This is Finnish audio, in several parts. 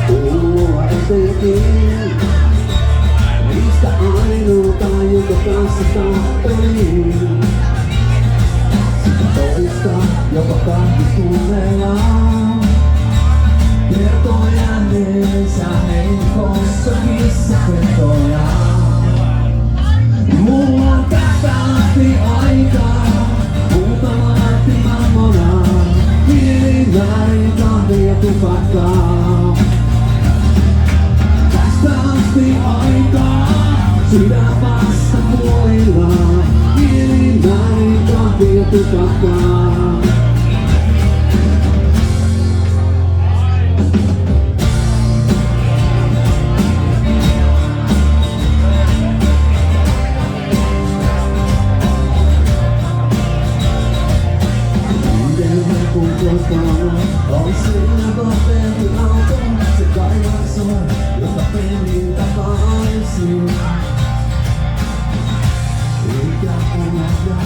Kuulua etenkin. Niistä ainoata, jonka kanssa tahtoin. Sitä toista, joka kaikki tunnetaan. Kertoo jänneensä heikossa missä petojaan. Mulla on tästä asti aikaa. Muutama lähti mammonaan. Hiiliväärin kahvia tupakkaa. Tästä asti aikaa. Sydän vasta puolillaan. Hiiliväärin kahvia tupakkaa. On sillä kohteen auto, se kaivaa jota penin takaisin. Eikä unohda,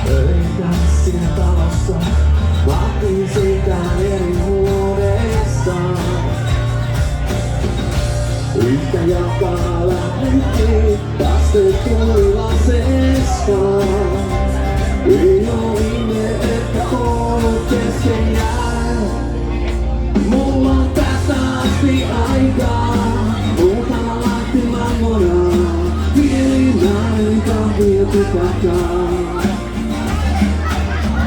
eikä siinä talossa, vaatii siitä eri vuodesta. Yhtä jalkaa lähdettiin, vasten tuli lasestaan. Ei oo ihme, että ollut kesken jää. Mulla on tästä asti aikaa. Muutama lähti mammonaan. Hiilinäinen kahvia tupakkaa.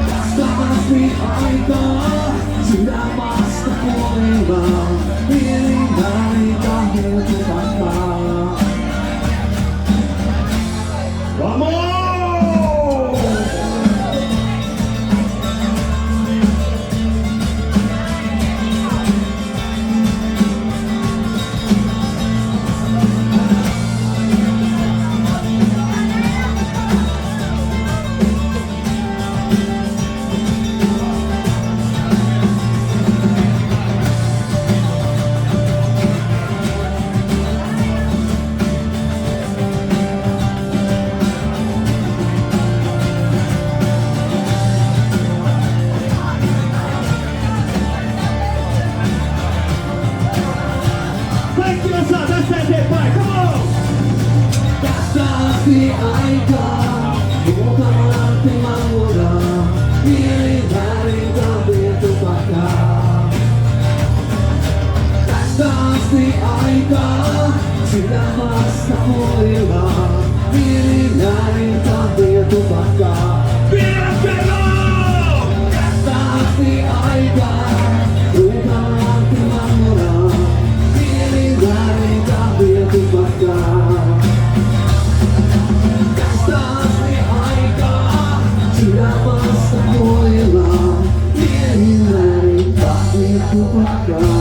Tästä asti aikaa. Sydän vasta puolillaan. Hiilinäinen kahvia tupakkaa. Vamos! Aikaa, muutama lähti mammonaan. Hiiliväärin kahvia tupakkaa. Tästä asti aikaa, sydän vasta puolillaan. Hiiliväärin kahvia tupakkaa. Vielä kerran! Tästä asti aikaa, muutama lähti mammonaan. Hiiliväärin kahvia tupakkaa. Sydän vasta puolillaan, hiiliväärin kahvia tupakkaa.